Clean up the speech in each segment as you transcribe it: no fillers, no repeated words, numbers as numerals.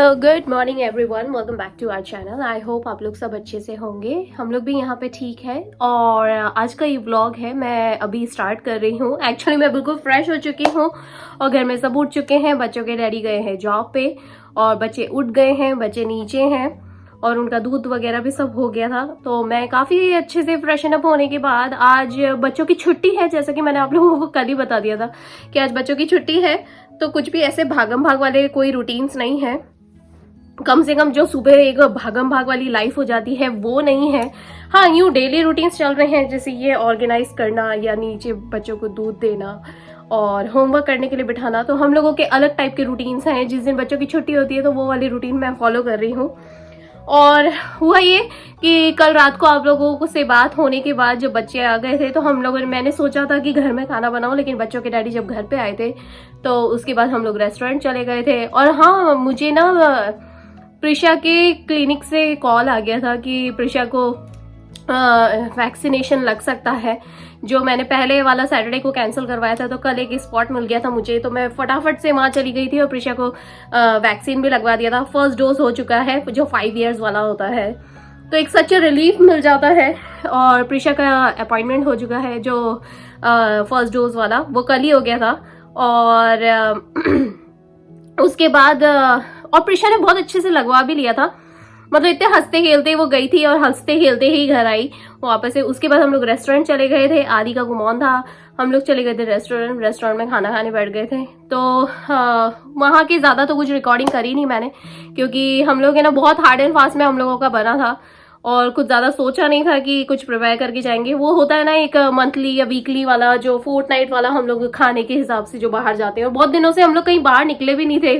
Hello good morning everyone, welcome back to our channel. I hope आप लोग सब अच्छे से होंगे। हम लोग भी यहाँ पे ठीक है। और आज का ये व्लॉग है, मैं अभी स्टार्ट कर रही हूँ। एक्चुअली मैं बिल्कुल फ्रेश हो चुकी हूँ और घर में सब उठ चुके हैं। बच्चों के डैडी गए हैं जॉब पे और बच्चे उठ गए हैं, बच्चे नीचे हैं और उनका दूध वगैरह भी सब हो गया था। तो मैं काफ़ी अच्छे से फ्रेशन अप होने के बाद, आज बच्चों की छुट्टी है, जैसा कि मैंने आप लोगों को कल ही बता दिया था कि आज बच्चों की छुट्टी है। तो कुछ भी ऐसे भागम भाग वाले कोई रूटीन्स नहीं है, कम से कम जो सुबह एक भागम भाग वाली लाइफ हो जाती है वो नहीं है। हाँ, यूँ डेली रूटीन्स चल रहे हैं, जैसे ये ऑर्गेनाइज करना या नीचे बच्चों को दूध देना और होमवर्क करने के लिए बिठाना। तो हम लोगों के अलग टाइप के रूटीन्स हैं। जिस दिन बच्चों की छुट्टी होती है तो वो वाली रूटीन मैं फॉलो कर रही हूँ। और हुआ ये कि कल रात को आप लोगों से बात होने के बाद जब बच्चे आ गए थे तो मैंने सोचा था कि घर में खाना बनाऊं, लेकिन बच्चों के डैडी जब घर पे आए थे तो उसके बाद हम लोग रेस्टोरेंट चले गए थे। और हाँ, मुझे ना प्रिशा के क्लिनिक से कॉल आ गया था कि प्रिशा को वैक्सीनेशन लग सकता है। जो मैंने पहले वाला सैटरडे को कैंसिल करवाया था, तो कल एक स्पॉट मिल गया था मुझे, तो मैं फटाफट से वहाँ चली गई थी और प्रिशा को वैक्सीन भी लगवा दिया था। फर्स्ट डोज हो चुका है, जो 5 इयर्स वाला होता है। तो एक सच रिलीफ मिल जाता है। और प्रिशा का अपॉइंटमेंट हो चुका है, जो फर्स्ट डोज वाला वो कल ही हो गया था। और उसके बाद और प्रिशा ने बहुत अच्छे से लगवा भी लिया था। मतलब इतने हंसते खेलते वो गई थी और हंसते खेलते ही घर आई वापस से। उसके बाद हम लोग रेस्टोरेंट चले गए थे, आदि का गुमान था, हम लोग चले गए थे रेस्टोरेंट में खाना खाने बैठ गए थे। तो वहाँ की ज़्यादा तो कुछ रिकॉर्डिंग करी नहीं मैंने, क्योंकि हम लोग है ना बहुत हार्ड एंड फास्ट में हम लोगों का बना था और कुछ ज़्यादा सोचा नहीं था कि कुछ प्रिपेयर करके जाएंगे। वो होता है ना एक मंथली या वीकली वाला, जो फोर्टनाइट वाला हम लोग खाने के हिसाब से जो बाहर जाते हैं। और बहुत दिनों से हम लोग कहीं बाहर निकले भी नहीं थे,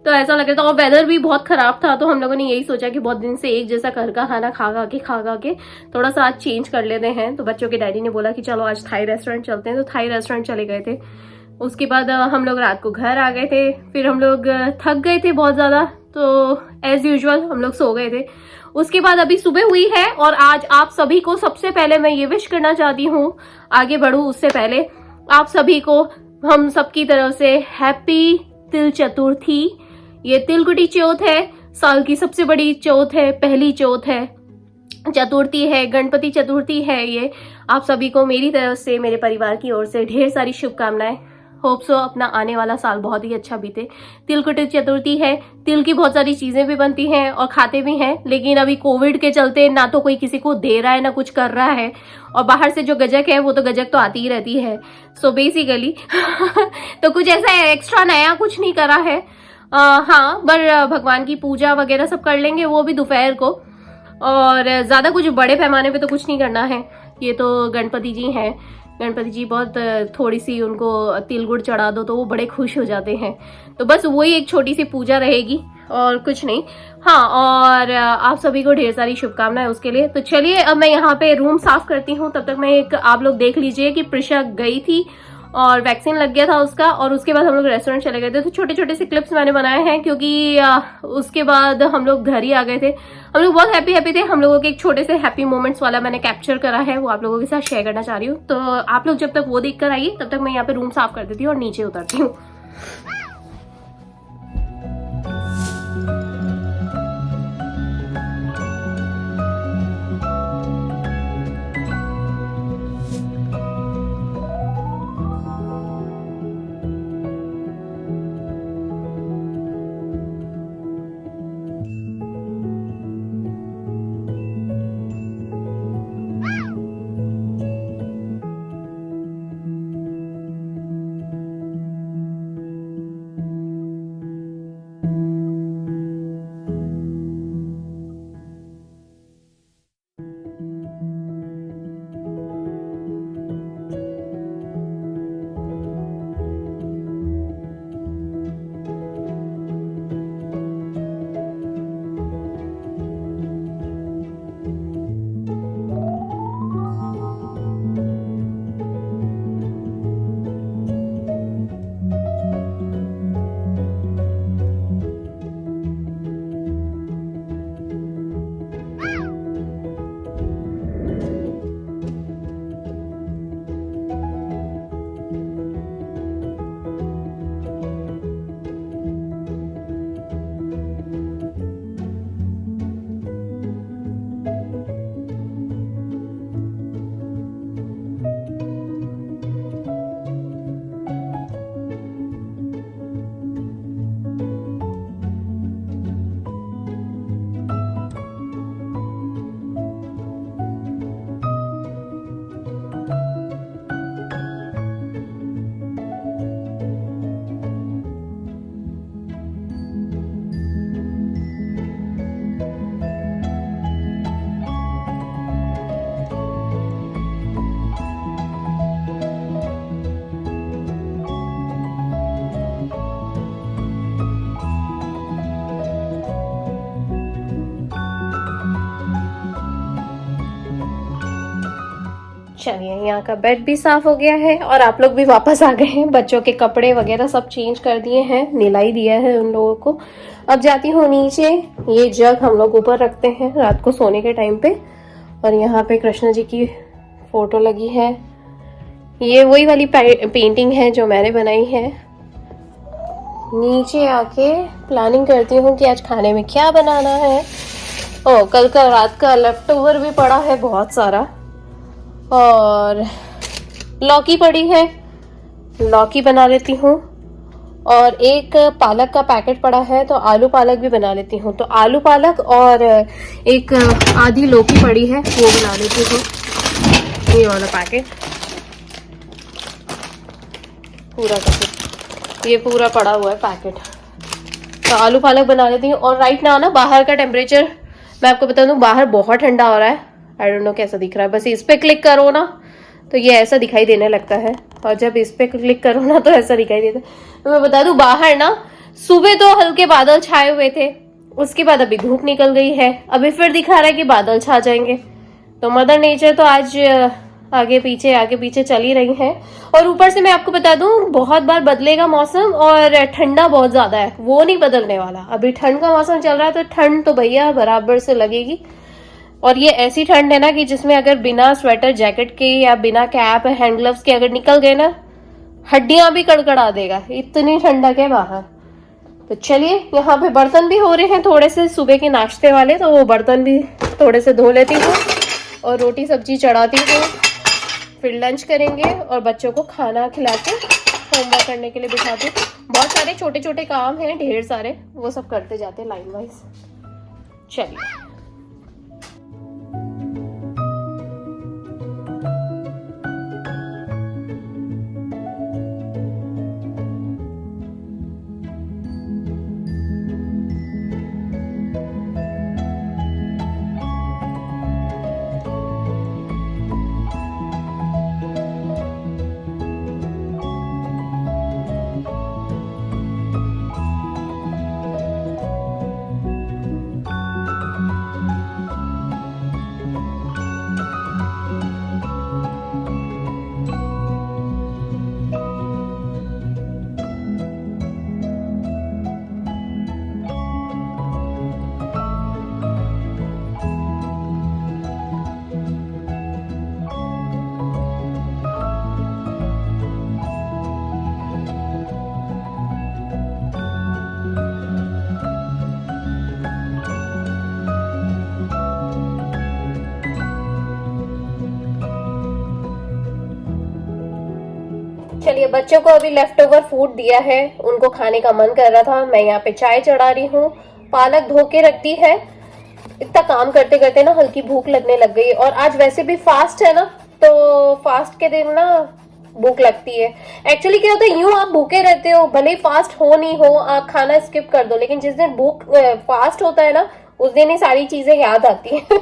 तो ऐसा लग रहा था। और वेदर भी बहुत खराब था, तो हम लोगों ने यही सोचा कि बहुत दिन से एक जैसा घर का खाना खा खा के थोड़ा सा आज चेंज कर लेते हैं। तो बच्चों के डैडी ने बोला कि चलो आज थाई रेस्टोरेंट चलते हैं, तो थाई रेस्टोरेंट चले गए थे। उसके बाद हम लोग रात को घर आ गए थे। फिर हम लोग थक गए थे बहुत ज़्यादा, तो एज यूजुअल हम लोग सो गए थे। उसके बाद अभी सुबह हुई है और आज आप सभी को सबसे पहले मैं ये विश करना चाहती हूँ, आगे बढ़ूँ उससे पहले आप सभी को हम सबकी तरफ से हैप्पी तिल चतुर्थी। ये तिलकुटी चौथ है, साल की सबसे बड़ी चौथ है, पहली चौथ है, चतुर्थी है, गणपति चतुर्थी है। ये आप सभी को मेरी तरफ से, मेरे परिवार की ओर से ढेर सारी शुभकामनाएं। होप सो अपना आने वाला साल बहुत ही अच्छा बीते। तिलकुटी चतुर्थी है, तिल की बहुत सारी चीजें भी बनती हैं और खाते भी हैं, लेकिन अभी कोविड के चलते ना तो कोई किसी को दे रहा है ना कुछ कर रहा है। और बाहर से जो गजक है वो तो गजक तो आती ही रहती है। सो बेसिकली तो कुछ ऐसा एक्स्ट्रा नया कुछ नहीं करा है। हाँ, पर भगवान की पूजा वगैरह सब कर लेंगे, वो भी दोपहर को। और ज़्यादा कुछ बड़े पैमाने पे तो कुछ नहीं करना है। ये तो गणपति जी हैं, गणपति जी बहुत थोड़ी सी उनको तिल गुड़ चढ़ा दो तो वो बड़े खुश हो जाते हैं। तो बस वही एक छोटी सी पूजा रहेगी और कुछ नहीं। हाँ, और आप सभी को ढेर सारी शुभकामनाएं उसके लिए। तो चलिए अब मैं यहाँ पे रूम साफ करती हूँ, तब तक मैं आप लोग देख लीजिए कि प्रिशा गई थी और वैक्सीन लग गया था उसका। और उसके बाद हम लोग रेस्टोरेंट चले गए थे। तो छोटे छोटे से क्लिप्स मैंने बनाए हैं, क्योंकि उसके बाद हम लोग घर ही आ गए थे। हम लोग बहुत हैप्पी थे। हम लोगों के एक छोटे से हैप्पी मोमेंट्स वाला मैंने कैप्चर करा है, वो आप लोगों के साथ शेयर करना चाह रही हूँ। तो आप लोग जब तक वो देख कर आइए, तब तक मैं यहाँ पे रूम साफ कर देती हूँ और नीचे उतरती हूँ। चलिए, यहाँ का बेड भी साफ हो गया है और आप लोग भी वापस आ गए हैं। बच्चों के कपड़े वगैरह सब चेंज कर दिए हैं, नहलाई दिया है उन लोगों को। अब जाती हूँ नीचे। ये जग हम लोग ऊपर रखते हैं रात को सोने के टाइम पे। और यहाँ पे कृष्ण जी की फोटो लगी है। ये वही वाली पेंटिंग है जो मैंने बनाई है। नीचे आके प्लानिंग करती हूँ कि आज खाने में क्या बनाना है। ओ, कल का रात का लेफ्ट ओवर भी पड़ा है बहुत सारा, और लौकी पड़ी है, लौकी बना लेती हूँ। और एक पालक का पैकेट पड़ा है तो आलू पालक भी बना लेती हूँ। तो आलू पालक और एक आधी लौकी पड़ी है वो बना लेती हूँ। ये वाला पैकेट पूरा का ये पूरा पड़ा हुआ है पैकेट। तो आलू पालक बना लेती हूँ। और राइट नाउ ना बाहर का टेम्परेचर मैं आपको बता दूँ, बाहर बहुत ठंडा हो रहा है। आई डोंट नो कैसा दिख रहा है, बस इस पे क्लिक करो ना तो ये ऐसा दिखाई देने लगता है, और जब इस पे क्लिक करो ना तो ऐसा दिखाई देता है। तो मैं बता दूं, बाहर ना सुबह तो हल्के बादल छाए हुए थे, उसके बाद अभी धूप निकल गई है, अभी फिर दिखा रहा है कि बादल छा जाएंगे। तो मदर नेचर तो आज आगे पीछे चल ही रही है। और ऊपर से मैं आपको बता दूं, बहुत बार बदलेगा मौसम और ठंडा बहुत ज्यादा है, वो नहीं बदलने वाला। अभी ठंड का मौसम चल रहा है तो ठंड तो भैया बराबर से लगेगी। और ये ऐसी ठंड है ना कि जिसमें अगर बिना स्वेटर जैकेट के या बिना कैप हैंड ग्लव्स के अगर निकल गए ना, हड्डियां भी कड़कड़ा देगा, इतनी ठंडक है बाहर। तो चलिए, यहाँ पे बर्तन भी हो रहे हैं थोड़े से सुबह के नाश्ते वाले, तो वो बर्तन भी थोड़े से धो लेती हूँ और रोटी सब्जी चढ़ाती हूँ। फिर लंच करेंगे और बच्चों को खाना खिला के होमवर्क करने के लिए बिठाती हूँ। बहुत सारे छोटे छोटे काम हैं, ढेर सारे, वो सब करते जाते लाइन वाइज। चलिए, चलिए, बच्चों को अभी लेफ्ट ओवर फूड दिया है, उनको खाने का मन कर रहा था। मैं यहाँ पे चाय चढ़ा रही हूँ, पालक धो के रख दी है। इतना काम करते करते ना हल्की भूख लगने लग गई। और आज वैसे भी फास्ट है ना, तो फास्ट के दिन ना भूख लगती है। एक्चुअली क्या होता है, यूं आप भूखे रहते हो, भले ही फास्ट हो नहीं हो, आप खाना स्किप कर दो, लेकिन जिस दिन भूख फास्ट होता है ना, उस दिन ही सारी चीजें याद आती है।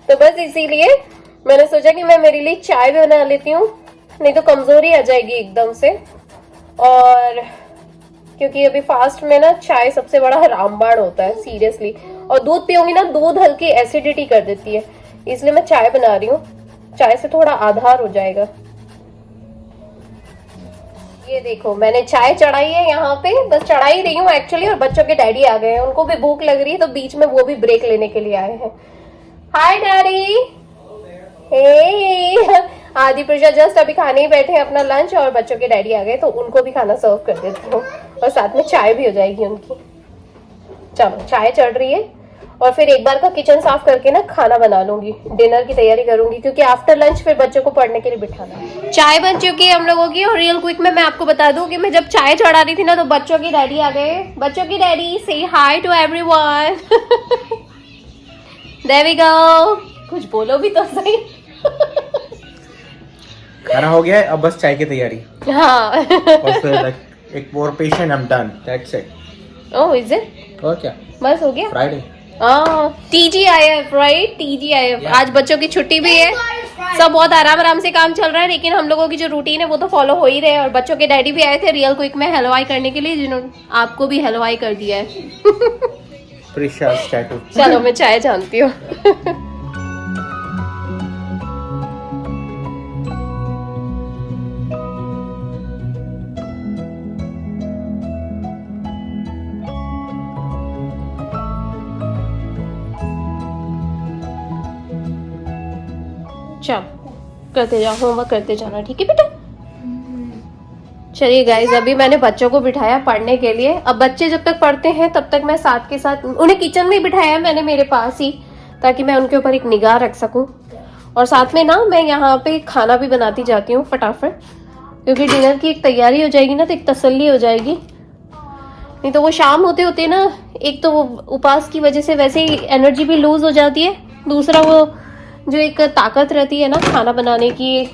तो बस इसीलिए मैंने सोचा कि मैं मेरे लिए चाय भी बना लेती हूँ, नहीं तो कमजोरी आ जाएगी एकदम से। और क्योंकि अभी फास्ट में ना चाय सबसे बड़ा रामबाण होता है सीरियसली। और दूध पियोगी ना, दूध हल्की एसिडिटी कर देती है, इसलिए मैं चाय बना रही हूँ। चाय से थोड़ा आधार हो जाएगा। ये देखो, मैंने चाय चढ़ाई है यहाँ पे, बस चढ़ा ही रही हूँ एक्चुअली। और बच्चों के डैडी आ गए हैं, उनको भी भूख लग रही है, तो बीच में वो भी ब्रेक लेने के लिए आए हैं। हाय डैडी। हे आदि प्रिशा जस्ट अभी खाने ही बैठे हैं अपना लंच, और बच्चों के डैडी आ गए तो उनको भी खाना सर्व कर देती हूँ, और साथ में चाय भी हो जाएगी उनकी। चलो, चाय चढ़ रही है और फिर एक बार का किचन साफ करके ना खाना बना लूंगी, डिनर की तैयारी करूंगी, क्योंकि आफ्टर लंच फिर बच्चों को पढ़ने के लिए बिठाना है। चाय बन चुकी है हम लोगों की। और रियल क्विक में मैं आपको बता दूं कि मैं जब चाय चढ़ा रही थी ना, तो बच्चों की डैडी आ गए। बच्चों की daddy, say hi to everyone. There we go. कुछ बोलो भी तो सही। खाना हो गया है, अब बस चाय की तैयारी। हाँ। और फिर एक और patient, I am done, that's it. Oh, is it? और क्या, बस हो गया। फ्राइडे। TGIF, right? TGIF। आज बच्चों की छुट्टी भी है, सब बहुत आराम से काम चल रहा है, लेकिन हम लोगों की जो रूटीन है वो तो फॉलो हो ही रहे हैं। और बच्चों के डैडी भी आए थे रियल क्विक में हेलो हाई करने के लिए, जिन्होंने आपको भी हेलो हाई कर दिया है। Precious tattoo. चलो, मैं चाय जानती हूँ। चलो करते जाओ, होमवर्क करते जाना, ठीक है बेटा। चलिए गाइज, अभी मैंने बच्चों को बिठाया पढ़ने के लिए। अब बच्चे जब तक पढ़ते हैं तब तक मैं साथ के साथ उन्हें किचन में बिठाया मैंने मेरे पास ही, ताकि मैं उनके ऊपर एक निगाह रख सकूं। और साथ में ना मैं यहाँ पे खाना भी बनाती जाती हूँ फटाफट, क्योंकि डिनर की एक तैयारी हो जाएगी ना तो एक तसल्ली हो जाएगी। नहीं तो वो शाम होते होते ना, एक तो वो उपवास की वजह से वैसे ही एनर्जी भी लूज हो जाती है, दूसरा वो जो एक ताकत रहती है ना खाना बनाने की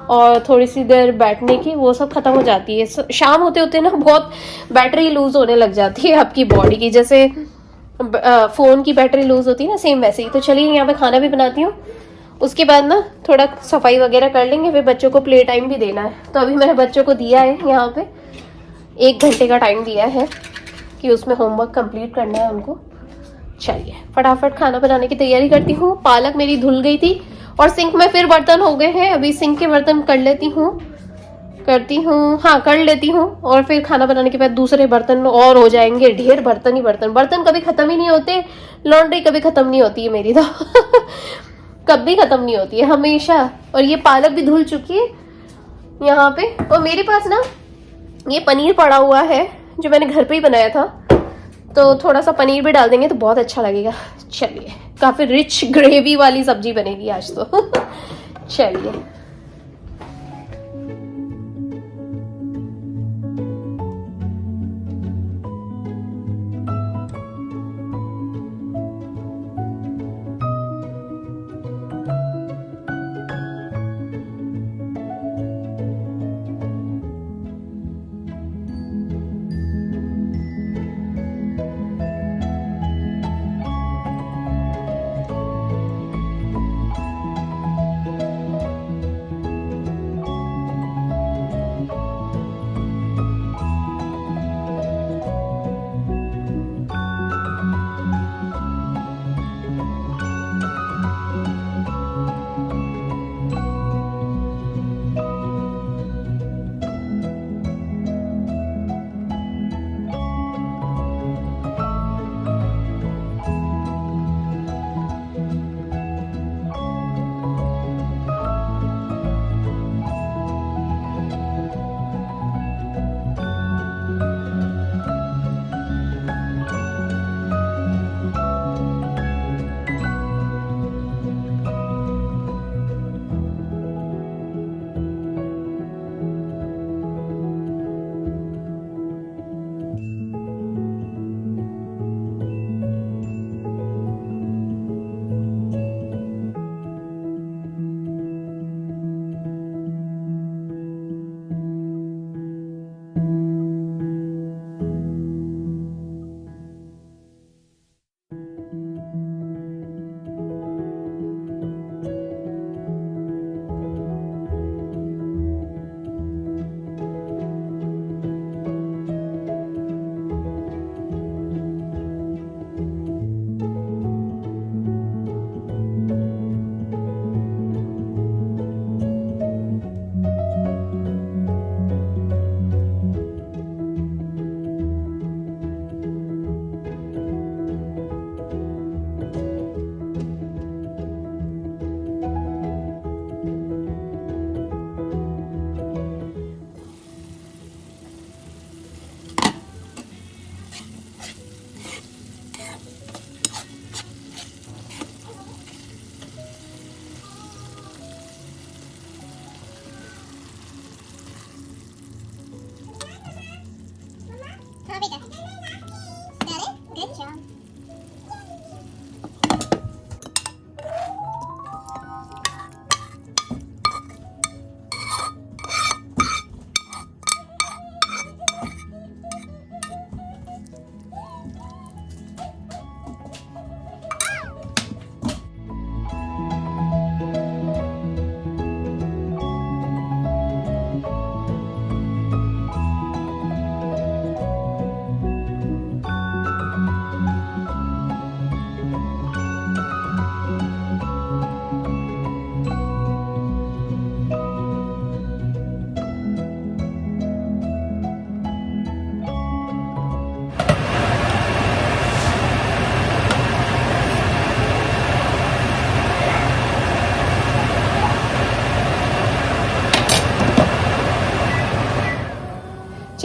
और थोड़ी सी देर बैठने की, वो सब खत्म हो जाती है। शाम होते होते ना बहुत बैटरी लूज होने लग जाती है आपकी बॉडी की, जैसे फोन की बैटरी लूज होती है ना, सेम वैसे ही। तो चलिए यहाँ पे खाना भी बनाती हूँ, उसके बाद ना थोड़ा सफाई वगैरह कर लेंगे, फिर बच्चों को प्ले टाइम भी देना है। तो अभी मैंने बच्चों को दिया है यहाँ पे 1 घंटे का टाइम दिया है कि उसमें होमवर्क कंप्लीट करना है उनको। चलिए फटाफट खाना बनाने की तैयारी करती हूँ। पालक मेरी धुल गई थी और सिंक में फिर बर्तन हो गए हैं, अभी सिंक के बर्तन कर लेती हूँ कर लेती हूँ और फिर खाना बनाने के बाद दूसरे बर्तन और हो जाएंगे, ढेर बर्तन ही बर्तन। बर्तन कभी खत्म ही नहीं होते, लॉन्ड्री कभी खत्म नहीं होती है मेरी तो कभी खत्म नहीं होती है हमेशा। और ये पालक भी धुल चुकी है यहाँ पे। और मेरे पास ना ये पनीर पड़ा हुआ है जो मैंने घर पे ही बनाया था, तो थोड़ा सा पनीर भी डाल देंगे तो बहुत अच्छा लगेगा। चलिए काफी रिच ग्रेवी वाली सब्जी बनेगी आज तो चलिए।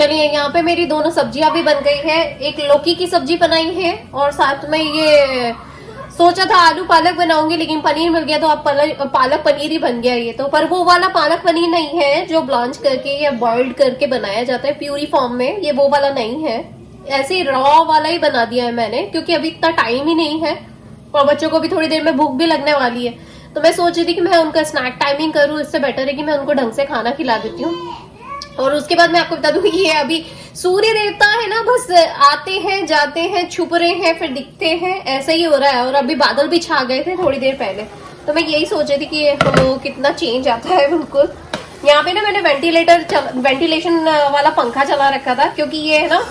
चलिए यहाँ पे मेरी दोनों सब्जियां भी बन गई है। एक लौकी की सब्जी बनाई है और साथ में ये सोचा था आलू पालक बनाऊंगी, लेकिन पनीर मिल गया तो अब पालक पनीर ही बन गया ये तो। पर वो वाला पालक पनीर नहीं है जो ब्लांच करके या बॉइल्ड करके बनाया जाता है प्यूरी फॉर्म में, ये वो वाला नहीं है। ऐसे ही रॉ वाला ही बना दिया है मैंने, क्योंकि अभी इतना टाइम ही नहीं है और बच्चों को भी थोड़ी देर में भूख भी लगने वाली है। तो मैं सोच रही थी कि मैं उनका स्नैक टाइमिंग करूँ, इससे बेटर है कि मैं उनको ढंग से खाना खिला देती हूँ। और उसके बाद मैं आपको बता दूं कि ये अभी सूर्य देवता है ना, बस आते हैं जाते हैं, छुप रहे हैं फिर दिखते हैं, ऐसा ही हो रहा है। और अभी बादल भी छा गए थे थोड़ी देर पहले, तो मैं यही सोच रही थी कि वो कितना चेंज आता है बिल्कुल। यहाँ पे ना मैंने वेंटिलेशन वाला पंखा चला रखा था, क्योंकि ये है ना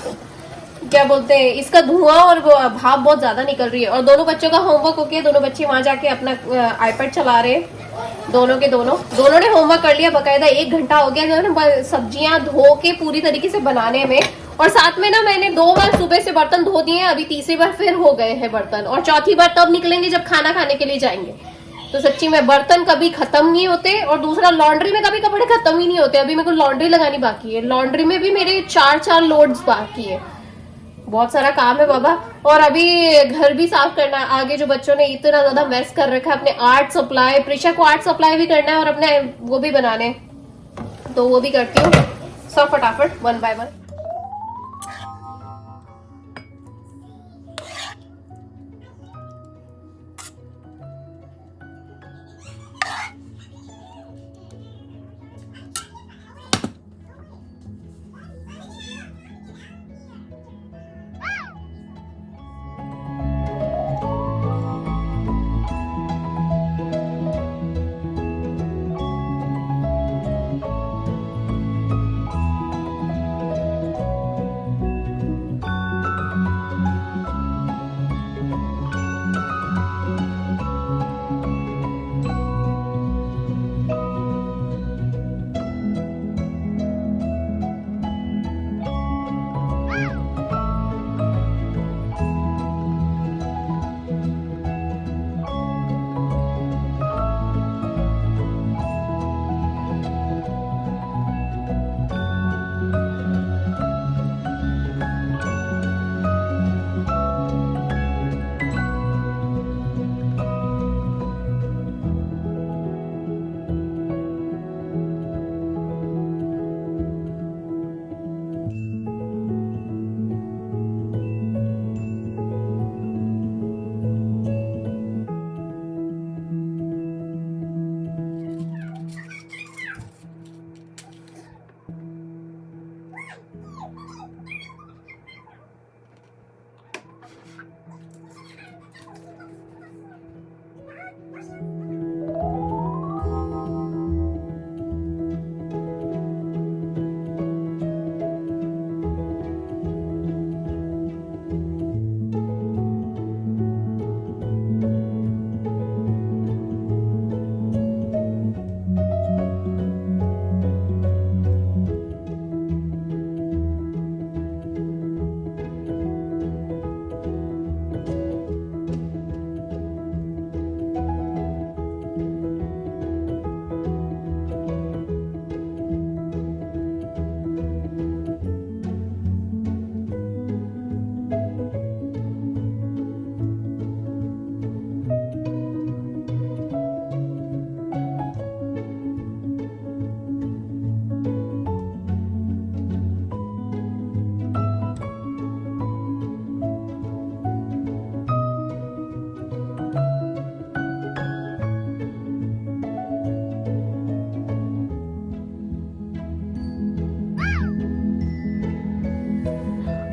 क्या बोलते हैं, इसका धुआं और भाप बहुत ज्यादा निकल रही है। और दोनों बच्चों का होमवर्क हो गया, दोनों बच्चे वहां जाके अपना आईपैड चला रहे हैं। दोनों ने होमवर्क कर लिया बकायदा। 1 घंटा हो गया जो है ना सब्जियां धो के पूरी तरीके से बनाने में। और साथ में ना मैंने 2 बार सुबह से बर्तन धो दिए हैं, अभी तीसरी बार फिर हो गए हैं बर्तन, और चौथी बार तब निकलेंगे जब खाना खाने के लिए जाएंगे। तो सच्ची में बर्तन कभी खत्म नहीं होते, और दूसरा लॉन्ड्री में कभी कपड़े खत्म ही नहीं होते। अभी मेरे को लॉन्ड्री लगानी बाकी है, लॉन्ड्री में भी मेरे 4 लोड्स बाकी है, बहुत सारा काम है बाबा। और अभी घर भी साफ करना है। आगे जो बच्चों ने इतना ज्यादा मेस कर रखा है, अपने आर्ट सप्लाई, प्रिशा को आर्ट सप्लाई भी करना है और अपने वो भी बनाने, तो वो भी करती हूँ सब फटाफट 1 बाय 1।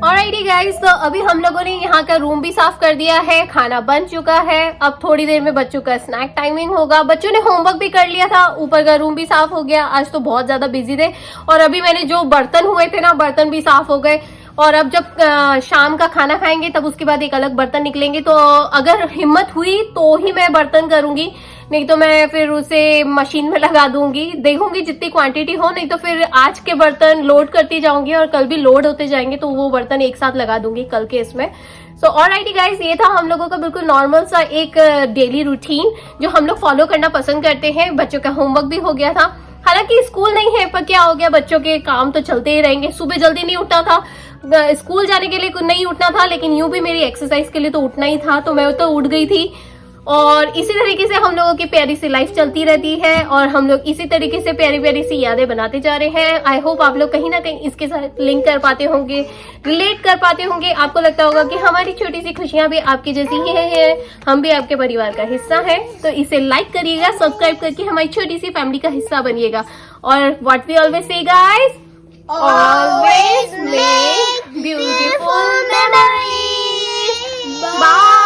ऑलराइटी गाइस, तो अभी हम लोगों ने यहाँ का रूम भी साफ कर दिया है, खाना बन चुका है। अब थोड़ी देर में बच्चों का स्नैक टाइमिंग होगा। बच्चों ने होमवर्क भी कर लिया था, ऊपर का रूम भी साफ हो गया। आज तो बहुत ज्यादा बिजी थे। और अभी मैंने जो बर्तन हुए थे ना, बर्तन भी साफ हो गए। और अब जब शाम का खाना खाएंगे तब उसके बाद एक अलग बर्तन निकलेंगे। तो अगर हिम्मत हुई तो ही मैं बर्तन करूंगी, नहीं तो मैं फिर उसे मशीन में लगा दूंगी। देखूंगी जितनी क्वांटिटी हो, नहीं तो फिर आज के बर्तन लोड करती जाऊंगी और कल भी लोड होते जाएंगे, तो वो बर्तन एक साथ लगा दूंगी कल के इसमें। सो ऑलराइटी गाइस, ये था हम लोगों का बिल्कुल नॉर्मल सा एक डेली रूटीन जो हम लोग फॉलो करना पसंद करते हैं। बच्चों का होमवर्क भी हो गया था। हालांकि स्कूल नहीं है पर क्या हो गया, बच्चों के काम तो चलते ही रहेंगे। सुबह जल्दी नहीं उठना था, स्कूल जाने के लिए नहीं उठना था, लेकिन यूं भी मेरी एक्सरसाइज के लिए तो उठना ही था, तो मैं तो उठ गई थी। और इसी तरीके से हम लोगों की प्यारी सी लाइफ चलती रहती है और हम लोग इसी तरीके से प्यारी प्यारी सी यादें बनाते जा रहे हैं। आई होप आप लोग कहीं ना कहीं इसके साथ लिंक कर पाते होंगे, रिलेट कर पाते होंगे। आपको लगता होगा कि हमारी छोटी सी खुशियां भी आपकी जैसी ही है, हम भी आपके परिवार का हिस्सा है। तो इसे लाइक करिएगा, सब्सक्राइब करके हमारी छोटी सी फैमिली का हिस्सा बनिएगा। और what we always say guys, always make beautiful memories. Bye.